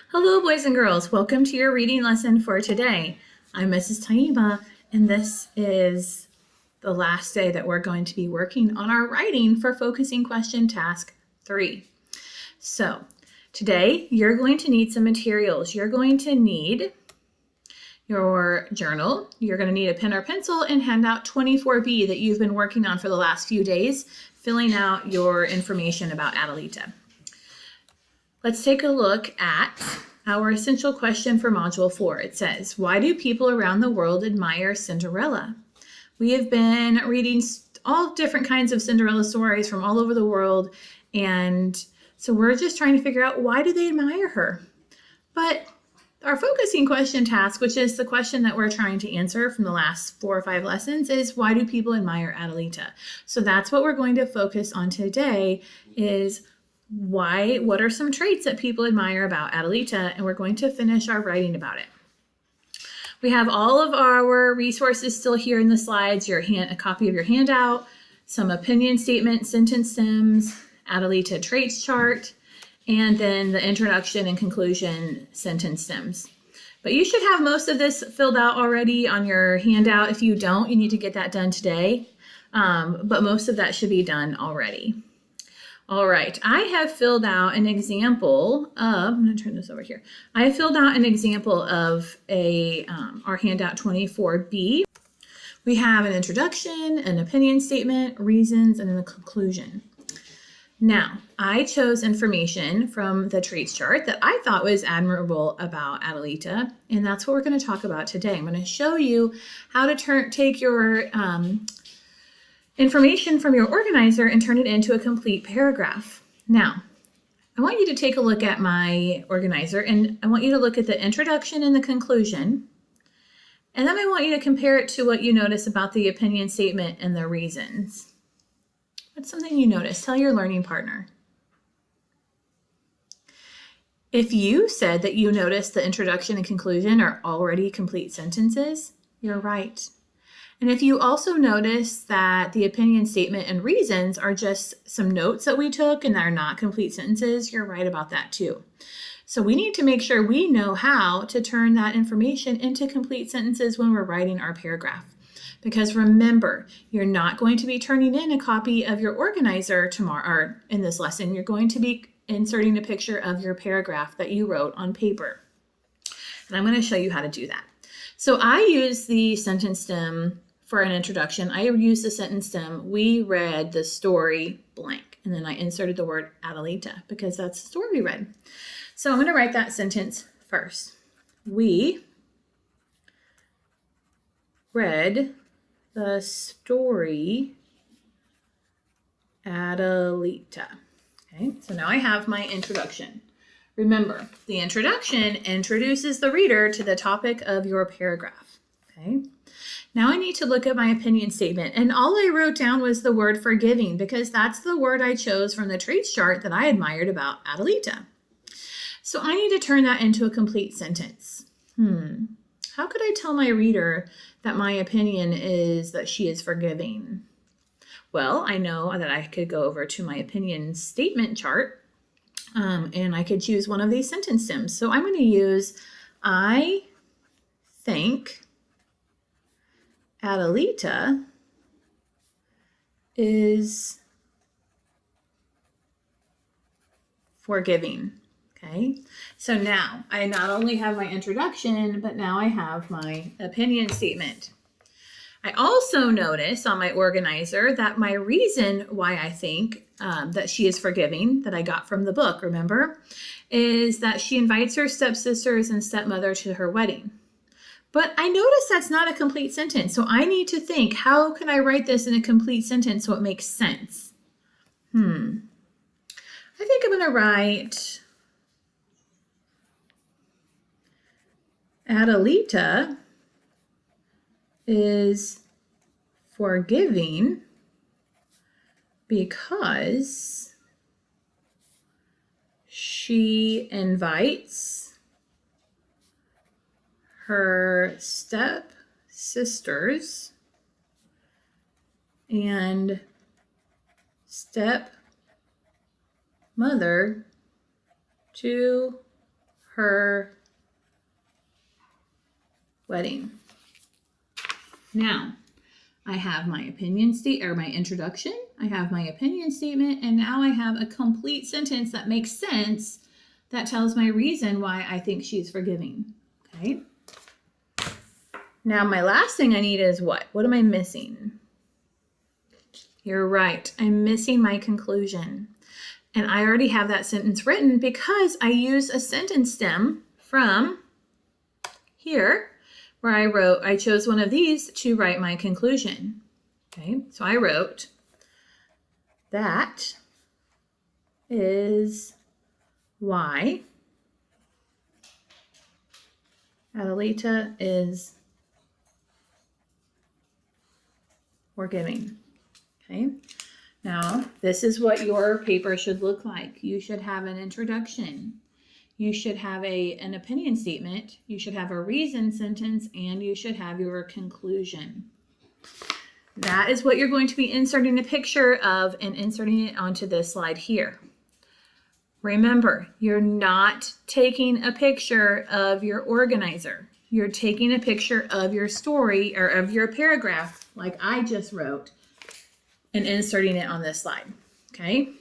Hello, boys and girls. Welcome to your reading lesson for today. I'm Mrs. Taiba, and this is the last day that we're going to be working on our writing for focusing question task 3. So today you're going to need some materials. You're going to need your journal. You're going to need a pen or pencil and handout 24B that you've been working on for the last few days, filling out your information about Adelita. Let's take a look at our essential question for Module 4. It says, why do people around the world admire Cinderella? We have been reading all different kinds of Cinderella stories from all over the world, and so we're just trying to figure out, why do they admire her? But our focusing question task, which is the question that we're trying to answer from the last 4 or 5 lessons, is why do people admire Adelita? So that's what we're going to focus on today, is what are some traits that people admire about Adelita, and we're going to finish our writing about it. We have all of our resources still here in the slides, a copy of your handout, some opinion statement, sentence stems, Adelita traits chart, and then the introduction and conclusion sentence stems. But you should have most of this filled out already on your handout. If you don't, you need to get that done today, but most of that should be done already. All right, I have filled out an example of, I'm going to turn this over here. I have filled out an example of our handout 24B. We have an introduction, an opinion statement, reasons, and then a conclusion. Now, I chose information from the traits chart that I thought was admirable about Adelita, and that's what we're going to talk about today. I'm going to show you how to take your information from your organizer and turn it into a complete paragraph. Now, I want you to take a look at my organizer, and I want you to look at the introduction and the conclusion, and then I want you to compare it to what you notice about the opinion statement and the reasons. What's something you notice? Tell your learning partner. If you said that you noticed the introduction and conclusion are already complete sentences, you're right. And if you also notice that the opinion statement and reasons are just some notes that we took and are not complete sentences, you're right about that too. So we need to make sure we know how to turn that information into complete sentences when we're writing our paragraph. Because remember, you're not going to be turning in a copy of your organizer tomorrow or in this lesson. You're going to be inserting a picture of your paragraph that you wrote on paper. And I'm going to show you how to do that. So I use the sentence stem for an introduction. I used the sentence stem, we read the story blank, and then I inserted the word Adelita because that's the story we read. So I'm going to write that sentence first. We read the story Adelita. Okay, so now I have my introduction. Remember, the introduction introduces the reader to the topic of your paragraph. Okay. Now I need to look at my opinion statement, and all I wrote down was the word forgiving because that's the word I chose from the traits chart that I admired about Adelita. So I need to turn that into a complete sentence. How could I tell my reader that my opinion is that she is forgiving? Well, I know that I could go over to my opinion statement chart, and I could choose one of these sentence stems. So I'm going to use, I think Adelita is forgiving. Okay, so now I not only have my introduction, but now I have my opinion statement. I also notice on my organizer that my reason why I think that she is forgiving, that I got from the book, remember, is that she invites her stepsisters and stepmother to her wedding. But I notice that's not a complete sentence, so I need to think, how can I write this in a complete sentence so it makes sense? I think I'm going to write Adelita is forgiving because she invites her stepsisters and stepmother to her wedding. Now, I have my my introduction, I have my opinion statement, and now I have a complete sentence that makes sense that tells my reason why I think she's forgiving. Okay? Now, my last thing I need is what? What am I missing? You're right. I'm missing my conclusion. And I already have that sentence written because I used a sentence stem from here where I chose one of these to write my conclusion. Okay, so I wrote, that is why Adelita is forgiving. Okay, now this is what your paper should look like. You should have an introduction. You should have an opinion statement. You should have a reason sentence, and you should have your conclusion. That is what you're going to be inserting a picture of and inserting it onto this slide here. Remember, you're not taking a picture of your organizer. You're taking a picture of your story or of your paragraph, like I just wrote, and inserting it on this slide, okay?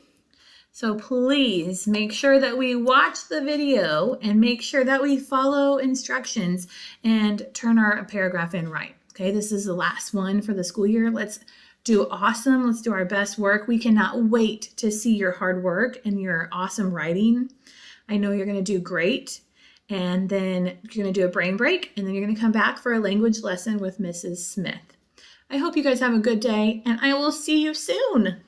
So please make sure that we watch the video and make sure that we follow instructions and turn our paragraph in right. Okay, this is the last one for the school year. Let's do awesome. Let's do our best work. We cannot wait to see your hard work and your awesome writing. I know you're going to do great. And then you're going to do a brain break, and then you're going to come back for a language lesson with Mrs. Smith. I hope you guys have a good day, and I will see you soon.